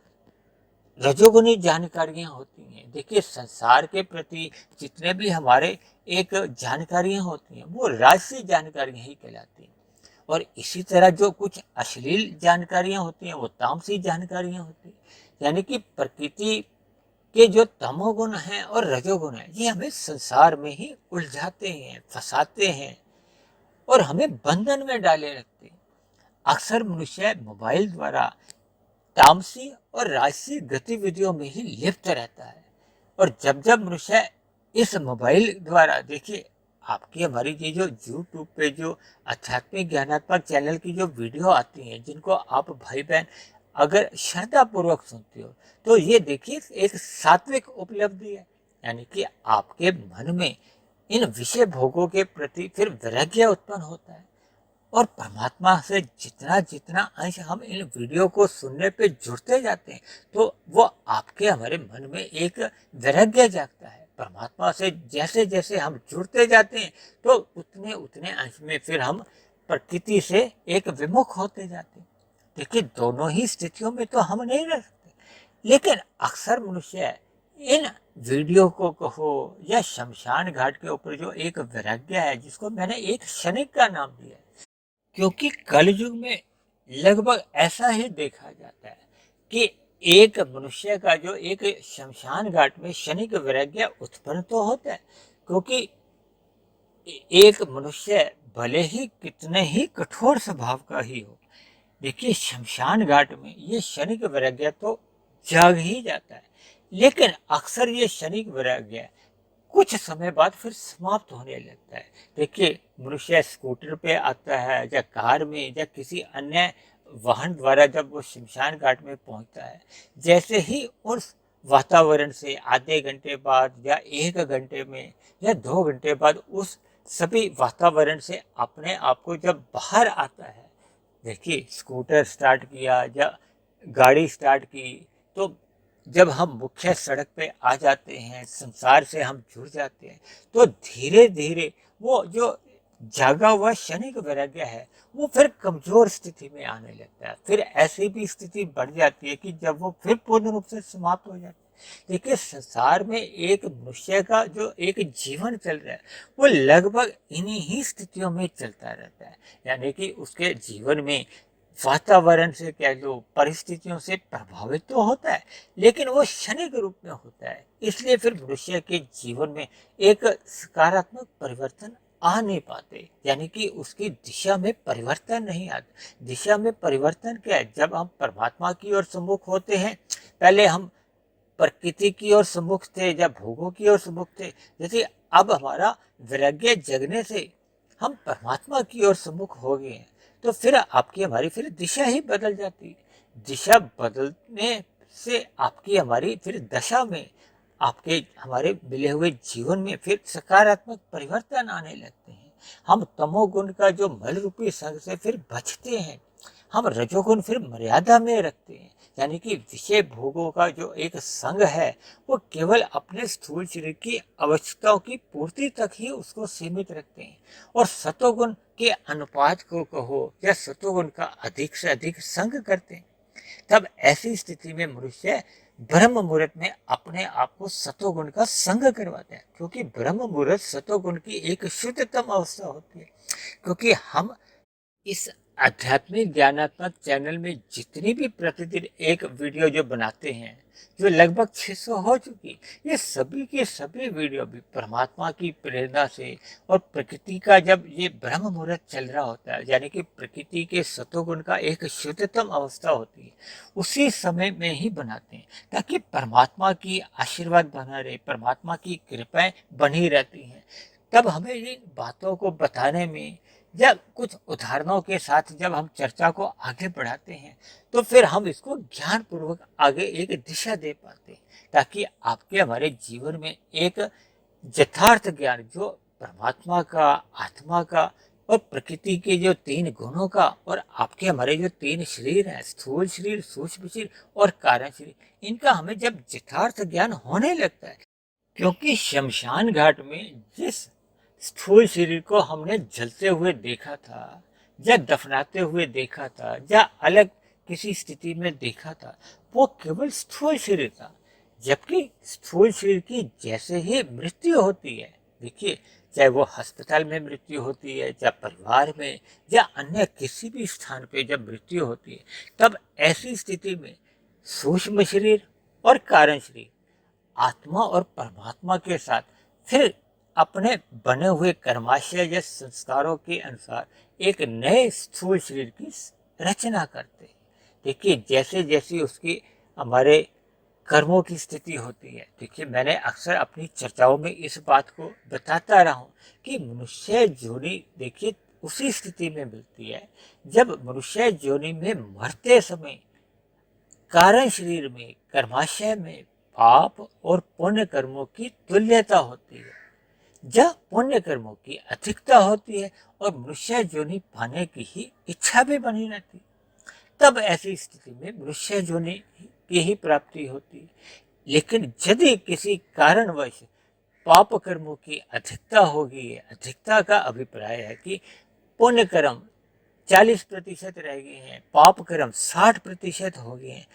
रजोगुनी जानकारियां होती हैं, देखिए, संसार के प्रति जितने भी हमारे एक जानकारियां होती हैं, वो राजसी जानकारियां ही कहलाती हैं। और इसी तरह जो कुछ अश्लील जानकारियां होती हैं, वो तामसी जानकारियां होती हैं। यानी कि प्रकृति के जो तमोगुण हैं और रजोगुण हैं, ये हमें संसार में ही उलझाते हैं, फंसाते हैं और हमें बंधन में डाले रखते हैं। अक्सर मनुष्य मोबाइल द्वारा तामसी और राजसी गतिविधियों में ही लिप्त रहता है। और जब जब मनुष्य इस मोबाइल द्वारा, देखिए, आपकी हमारी ये जो यूट्यूब पे जो आध्यात्मिक ज्ञानात्मक चैनल की जो वीडियो आती हैं, जिनको आप भाई बहन अगर श्रद्धा पूर्वक सुनते हो तो ये देखिए एक सात्विक उपलब्धि है, यानी कि आपके मन में इन विषय भोगों के प्रति फिर वैराग्य उत्पन्न होता है। और परमात्मा से जितना जितना अंश हम इन वीडियो को सुनने पे जुड़ते जाते हैं, तो वो आपके हमारे मन में एक वैराग्य जागता है। परमात्मा से जैसे जैसे हम जुड़ते जाते हैं, तो उतने उतने अंश में फिर हम प्रकृति से एक विमुख होते जाते हैं। देखिए, दोनों ही स्थितियों में तो हम नहीं रह सकते, लेकिन अक्सर मनुष्य इन वीडियो को कहो या शमशान घाट के ऊपर जो एक वैराग्य है, जिसको मैंने एक क्षणिक का नाम दिया है, क्योंकि कलयुग में लगभग ऐसा ही देखा जाता है कि एक मनुष्य का जो एक शमशान घाट में क्षणिक वैराग्य उत्पन्न तो होता है, क्योंकि एक मनुष्य भले ही कितने ही कठोर स्वभाव का ही हो, देखिए शमशान घाट में ये क्षणिक वैराग्य तो जाग ही जाता है, लेकिन अक्सर ये क्षणिक वैराग्य कुछ समय बाद फिर समाप्त होने लगता है। देखिए, मनुष्य स्कूटर पे आता है या कार में या किसी अन्य वाहन द्वारा जब वो शमशान घाट में पहुंचता है, जैसे ही उस वातावरण से आधे घंटे बाद या 1 घंटे में या 2 घंटे बाद उस सभी वातावरण से अपने आप को जब बाहर आता है, देखिए स्कूटर स्टार्ट किया या गाड़ी स्टार्ट की, तो जब हम मुख्य सड़क पे आ जाते हैं, संसार से हम जुड़ जाते हैं, तो धीरे धीरे वो जो जागा हुआ क्षणिक वैराग्य है, वो फिर कमजोर स्थिति में आने लगता है। फिर ऐसी भी स्थिति बढ़ जाती है कि जब वो फिर पूर्ण रूप से समाप्त हो जाती है। देखिए, संसार में एक मनुष्य का जो एक जीवन चल रहा है, वो लगभग इन्हीं ही स्थितियों में चलता रहता है, यानी कि उसके जीवन में वातावरण से कह लो, परिस्थितियों से प्रभावित तो होता है, लेकिन वो क्षणिक रूप में होता है। इसलिए फिर मनुष्य के जीवन में एक सकारात्मक परिवर्तन आ नहीं पाते, यानी कि उसकी दिशा में परिवर्तन नहीं आता। दिशा में परिवर्तन क्या है? जब हम परमात्मा की ओर सम्मुख होते हैं, पहले हम प्रकृति की ओर सम्मुख थे या भोगों की ओर सम्मुख थे, जैसे अब हमारा वैराग्य जगने से हम परमात्मा की ओर सम्मुख हो गए हैं, तो फिर आपकी हमारी फिर दिशा ही बदल जाती है। दिशा बदलने से आपकी हमारी फिर दशा में, आपके हमारे मिले हुए जीवन में फिर सकारात्मक परिवर्तन आने लगते हैं। हम तमोगुण का जो मल रूपी संग से फिर बचते हैं, हम रजोगुण फिर मर्यादा में रखते हैं, यानी कि विषय भोगों का जो एक संग है, वो केवल अपने स्थूल शरीर की आवश्यकताओं की पूर्ति तक ही उसको सीमित रखते हैं, और सतोगुण के अनुपात को कहो या सतोगुण का अधिक से अधिक संग करते हैं। तब ऐसी स्थिति में मनुष्य ब्रह्म मुहूर्त में अपने आप को सतोगुण का संग करवाते हैं, क्योंकि ब्रह्म मुहूर्त सतोगुण की एक शुद्धतम अवस्था होती है। क्योंकि हम इस आध्यात्मिक ज्ञानात्मक चैनल में जितनी भी प्रतिदिन एक वीडियो जो बनाते हैं, जो लगभग 600 हो चुकी, ये सभी के सभी वीडियो भी परमात्मा की प्रेरणा से और प्रकृति का जब ये ब्रह्म मुहूर्त चल रहा होता है, यानी कि प्रकृति के सतोगुण का एक शुद्धतम अवस्था होती है, उसी समय में ही बनाते हैं, ताकि परमात्मा की आशीर्वाद बना रहे, परमात्मा की कृपाएं बनी रहती हैं। तब हमें इन बातों को बताने में या कुछ उदाहरणों के साथ जब हम चर्चा को आगे बढ़ाते हैं, तो फिर हम इसको ज्ञान पूर्वक आगे एक दिशा दे पाते हैं, ताकि आपके हमारे जीवन में एक यथार्थ ज्ञान जो परमात्मा का, आत्मा का और प्रकृति के जो 3 गुणों का, और आपके हमारे जो 3 शरीर हैं, स्थूल शरीर, सूक्ष्म शरीर और कारण शरीर, इनका हमें जब यथार्थ ज्ञान होने लगता है, क्योंकि शमशान घाट में जिस स्थूल शरीर को हमने जलते हुए देखा था या दफनाते हुए देखा था या अलग किसी स्थिति में देखा था, वो केवल स्थूल शरीर था। जबकि स्थूल शरीर की जैसे ही मृत्यु होती है, देखिए चाहे वो अस्पताल में मृत्यु होती है या परिवार में या अन्य किसी भी स्थान पे जब मृत्यु होती है, तब ऐसी स्थिति में सूक्ष्म शरीर और कारण शरीर आत्मा और परमात्मा के साथ फिर अपने बने हुए कर्माशय या संस्कारों के अनुसार एक नए स्थूल शरीर की रचना करते हैं। देखिए, जैसे जैसे उसकी हमारे कर्मों की स्थिति होती है, देखिए मैंने अक्सर अपनी चर्चाओं में इस बात को बताता रहा हूँ कि मनुष्य योनि देखिए उसी स्थिति में मिलती है जब मनुष्य योनि में मरते समय कारण शरीर में कर्माशय में पाप और पुण्य कर्मों की तुल्यता होती है। जब पुण्य कर्मों की अधिकता होती है और मनुष्य योनि पाने की ही इच्छा भी बनी रहती है, तब ऐसी स्थिति में मनुष्य योनि की ही प्राप्ति होती है। लेकिन यदि किसी कारणवश पाप कर्मों की अधिकता होगी, अधिकता का अभिप्राय है कि पुण्य कर्म 40% रह गए हैं, पाप कर्म 60% हो गए हैं,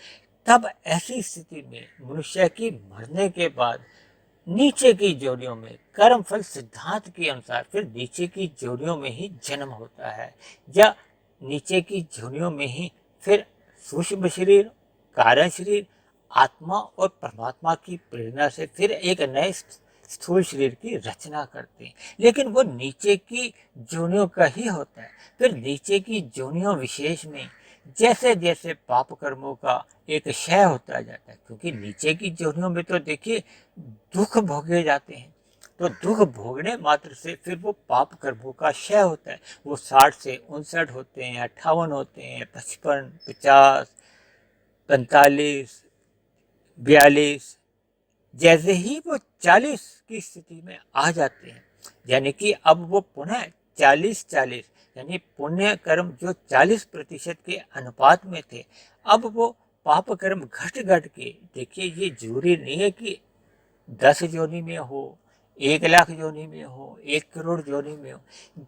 तब ऐसी स्थिति में मनुष्य की मरने के बाद नीचे की जोड़ियों में कर्मफल सिद्धांत के अनुसार फिर नीचे की जोड़ियों में ही जन्म होता है, या नीचे की जोड़ियों में ही फिर सूक्ष्म शरीर, कारण शरीर, आत्मा और परमात्मा की प्रेरणा से फिर एक नए स्थूल शरीर की रचना करते हैं। लेकिन वो नीचे की जोनियों का ही होता है। फिर नीचे की जोनियों विशेष में जैसे जैसे पाप कर्मों का एक क्षय होता जाता है, क्योंकि नीचे की जोनियों में तो देखिए दुख भोगे जाते हैं, तो दुख भोगने मात्र से फिर वो पाप कर्मों का क्षय होता है। वो 60 से 59 होते हैं, 58 होते हैं, 55, 50, 45, 42, जैसे ही वो 40 की स्थिति में आ जाते हैं, यानी कि अब वो पुनः 40-40, यानी पुण्य कर्म जो 40% के अनुपात में थे, अब वो पाप कर्म घट घट के, देखिए ये जरूरी नहीं है कि 10 योनि में हो, 1 लाख योनि में हो, 1 करोड़ योनि में हो,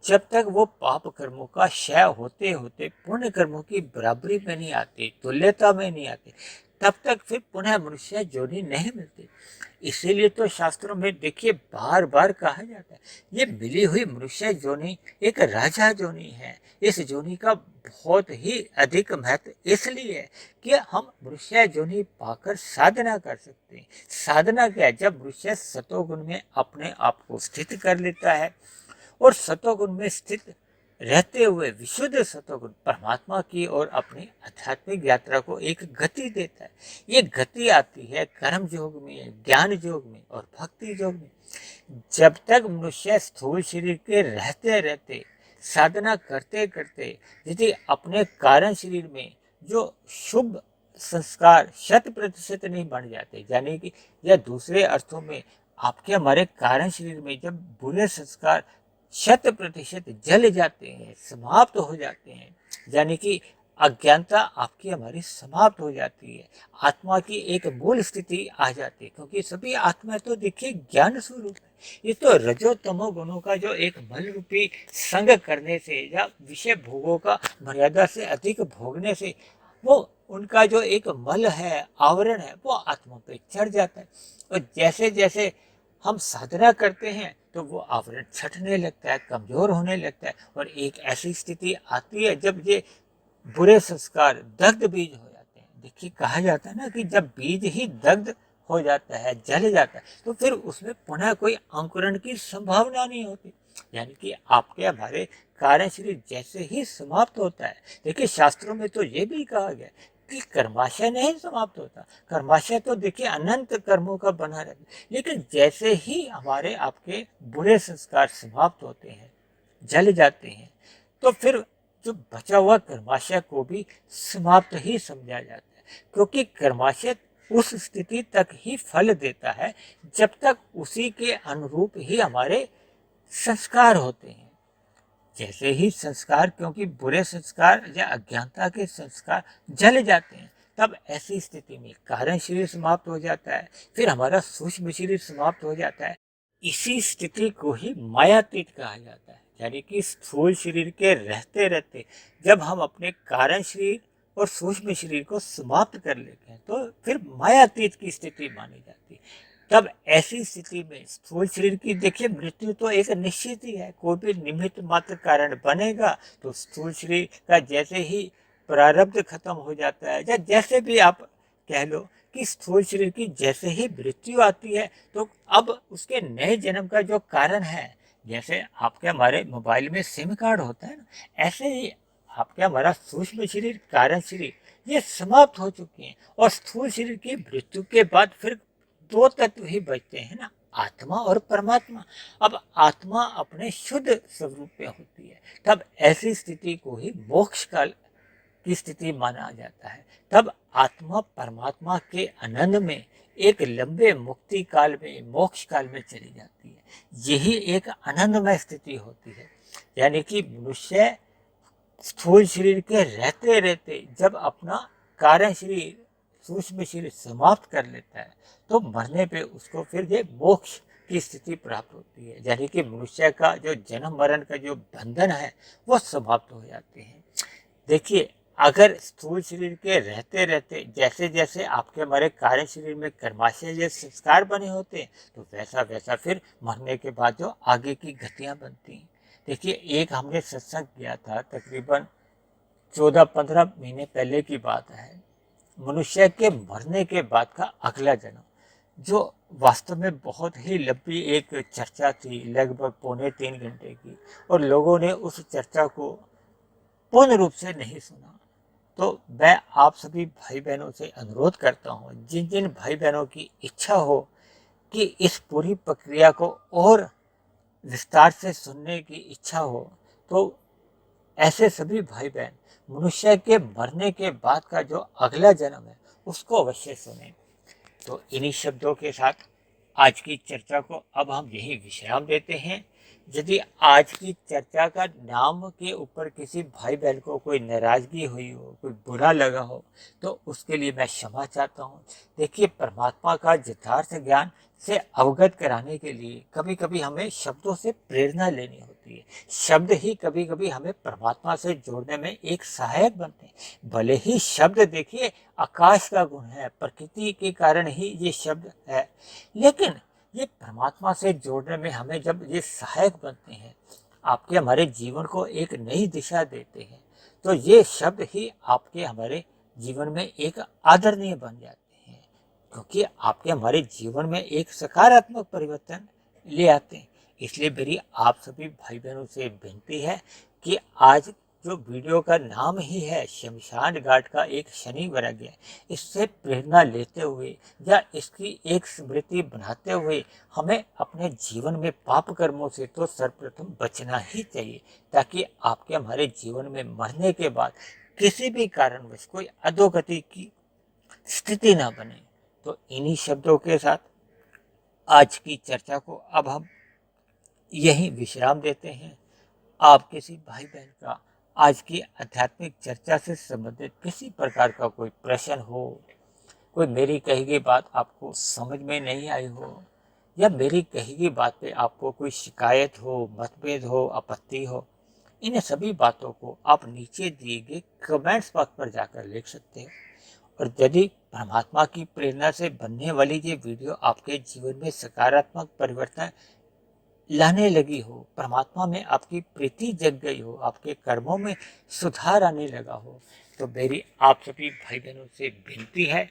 जब तक वो पाप कर्मों का क्षय होते होते पुण्य कर्मों की बराबरी में नहीं आते, तुल्यता में नहीं आते, तब तक फिर पुनः मनुष्य योनि नहीं मिलती। इसीलिए तो शास्त्रों में देखिए बार बार कहा जाता है, ये मिली हुई मनुष्य योनि एक राजा योनि है। इस योनि का बहुत ही अधिक महत्व इसलिए है कि हम मनुष्य योनि पाकर साधना कर सकते हैं। साधना क्या है? जब मनुष्य सतोगुण में अपने आप को स्थित कर लेता है और सतोगुण में स्थित रहते हुए विशुद्ध सतोगुण परमात्मा की और अपनी आध्यात्मिक यात्रा को एक गति देता है। ये गति आती है कर्म योग में, ज्ञान योग में और भक्ति योग में। जब तक मनुष्य स्थूल शरीर के रहते रहते साधना करते करते यदि अपने कारण शरीर में जो शुभ संस्कार 100% नहीं बन जाते, यानी कि या दूसरे अर्थों में आपके हमारे कारण शरीर में जब बुरे संस्कार 100% जल जाते हैं, समाप्त हो जाते हैं, यानी कि अज्ञानता आपकी हमारी समाप्त हो जाती है, आत्मा की एक मूल स्थिति आ जाती है, क्योंकि सभी आत्मा तो देखिए ज्ञान स्वरूप है। ये तो रजो तमो गुणों का जो एक मल रूपी संग करने से या विषय भोगों का मर्यादा से अधिक भोगने से वो उनका जो एक मल है, आवरण है, वो आत्मा पे चढ़ जाता है। और जैसे जैसे हम साधना करते हैं तो वो आवरण छटने लगता है, कमजोर होने लगता है, और एक ऐसी स्थिति आती है जब ये बुरे संस्कार दग्ध बीज हो जाते हैं। देखिए कहा जाता है ना कि जब बीज ही दग्ध हो जाता है, जल जाता है, तो फिर उसमें पुनः कोई अंकुरण की संभावना नहीं होती। यानी कि आपके हमारे कारण शरीर जैसे ही समाप्त होता है, देखिए शास्त्रों में तो ये भी कहा गया कि कर्माशय नहीं समाप्त होता, कर्माशय तो देखिए अनंत कर्मों का बना रहता है, लेकिन जैसे ही हमारे आपके बुरे संस्कार समाप्त होते हैं, जल जाते हैं, तो फिर जो बचा हुआ कर्माशय को भी समाप्त ही समझा जाता है, क्योंकि कर्माशय उस स्थिति तक ही फल देता है जब तक उसी के अनुरूप ही हमारे संस्कार होते हैं। जैसे ही संस्कार, क्योंकि बुरे संस्कार या अज्ञानता के संस्कार जल जाते हैं, तब ऐसी स्थिति में कारण शरीर समाप्त हो जाता है, फिर हमारा सूक्ष्म शरीर समाप्त हो जाता है। इसी स्थिति को ही मायातीत कहा जाता है, यानी कि स्थूल शरीर के रहते रहते जब हम अपने कारण शरीर और सूक्ष्म शरीर को समाप्त कर लेते हैं तो फिर मायातीत की स्थिति मानी जाती है। तब ऐसी स्थिति में स्थूल शरीर की देखिए मृत्यु तो एक निश्चित ही है, कोई भी निमित्त मात्र कारण बनेगा तो स्थूल शरीर का जैसे ही प्रारब्ध खत्म हो जाता है, या जैसे भी आप कह लो कि स्थूल शरीर की जैसे ही मृत्यु आती है तो अब उसके नए जन्म का जो कारण है, जैसे आपके हमारे मोबाइल में सिम कार्ड होता है ना, ऐसे ही आपके हमारा सूक्ष्म शरीर, कारण शरीर ये समाप्त हो चुके हैं, और स्थूल शरीर की मृत्यु के बाद फिर 2 तत्व ही बचते हैं ना, आत्मा और परमात्मा। अब आत्मा अपने शुद्ध स्वरूप में होती है, तब ऐसी स्थिति को ही मोक्ष काल की स्थिति माना जाता है। तब आत्मा परमात्मा के आनंद में एक लंबे मुक्ति काल में, मोक्ष काल में चली जाती है। यही एक आनंदमय स्थिति होती है। यानी कि मनुष्य स्थूल शरीर के रहते रहते जब अपना कारण शरीर, सूक्ष्म शरीर समाप्त कर लेता है, तो मरने पे उसको फिर ये मोक्ष की स्थिति प्राप्त होती है। यानी कि मनुष्य का जो जन्म मरण का जो बंधन है वो समाप्त हो जाते हैं। देखिए, अगर स्थूल शरीर के रहते रहते जैसे जैसे आपके हमारे कार्य शरीर में कर्माशय ये संस्कार बने होते हैं, तो वैसा वैसा फिर मरने के बाद जो आगे की गतियां बनती हैं। देखिए, एक हमने सत्संग किया था, तकरीबन 14-15 महीने पहले की बात है। मनुष्य के मरने के बाद का अगला जन्म, जो वास्तव में बहुत ही लंबी एक चर्चा थी, लगभग 2.25 घंटे की, और लोगों ने उस चर्चा को पूर्ण रूप से नहीं सुना। तो मैं आप सभी भाई बहनों से अनुरोध करता हूँ, जिन जिन भाई बहनों की इच्छा हो कि इस पूरी प्रक्रिया को और विस्तार से सुनने की इच्छा हो, तो ऐसे सभी भाई बहन मनुष्य के मरने के बाद का जो अगला जन्म है उसको अवश्य सुने। तो इन्हीं शब्दों के साथ आज की चर्चा को अब हम यही विश्राम देते हैं। यदि आज की चर्चा का नाम के ऊपर किसी भाई बहन को कोई नाराजगी हुई हो, कोई बुरा लगा हो, तो उसके लिए मैं क्षमा चाहता हूँ। देखिए, परमात्मा का यथार्थ ज्ञान से अवगत कराने के लिए कभी कभी हमें शब्दों से प्रेरणा लेनी होती है। शब्द ही कभी कभी हमें परमात्मा से जोड़ने में एक सहायक बनते हैं। भले ही शब्द देखिए आकाश का गुण है, प्रकृति के कारण ही ये शब्द है, लेकिन ये परमात्मा से जोड़ने में हमें जब ये सहायक बनते हैं, आपके हमारे जीवन को एक नई दिशा देते हैं, तो ये शब्द ही आपके हमारे जीवन में एक आदरणीय बन जाते हैं, क्योंकि आपके हमारे जीवन में एक सकारात्मक परिवर्तन ले आते हैं। इसलिए मेरी आप सभी भाई बहनों से विनती है कि आज जो वीडियो का नाम ही है शमशान घाट का एक शनि वैराग्य, इससे प्रेरणा लेते हुए या इसकी एक स्मृति बनाते हुए हमें अपने जीवन में पाप कर्मों से तो सर्वप्रथम बचना ही चाहिए, ताकि आपके हमारे जीवन में मरने के बाद किसी भी कारणवश कोई अधोगति की स्थिति ना बने। तो इन्हीं शब्दों के साथ आज की चर्चा को अब हम यहीं विश्राम देते हैं। आप किसी भाई बहन का आज की आध्यात्मिक चर्चा से संबंधित किसी प्रकार का कोई प्रश्न हो, कोई मेरी कही गई बात आपको समझ में नहीं आई हो, या मेरी कही गई बात पे आपको कोई शिकायत हो, मतभेद हो, आपत्ति हो, इन सभी बातों को आप नीचे दिए गए कमेंट्स बॉक्स पर जाकर लिख सकते हो। और यदि परमात्मा की प्रेरणा से बनने वाली ये वीडियो आपके जीवन में सकारात्मक परिवर्तन लाने लगी हो, परमात्मा में आपकी प्रीति जग गई हो, आपके कर्मों में सुधार आने लगा हो, तो मेरी आप सभी भाई बहनों से विनती है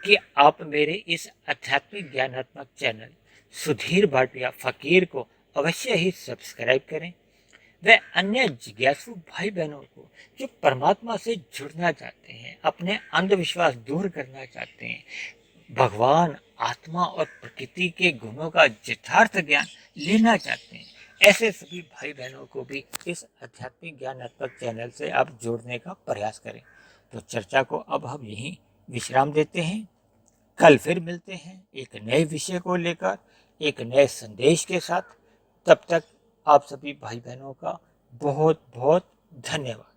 कि आप मेरे इस आध्यात्मिक ज्ञानात्मक चैनल सुधीर भाटिया फकीर को अवश्य ही सब्सक्राइब करें। व अन्य जिज्ञासु भाई बहनों को जो परमात्मा से जुड़ना चाहते हैं, अपने अंधविश्वास दूर करना चाहते हैं, भगवान, आत्मा और प्रकृति के गुणों का यथार्थ ज्ञान लेना चाहते हैं, ऐसे सभी भाई बहनों को भी इस आध्यात्मिक ज्ञानात्मक चैनल से आप जोड़ने का प्रयास करें। तो चर्चा को अब हम यहीं विश्राम देते हैं। कल फिर मिलते हैं एक नए विषय को लेकर, एक नए संदेश के साथ। तब तक आप सभी भाई बहनों का बहुत बहुत धन्यवाद।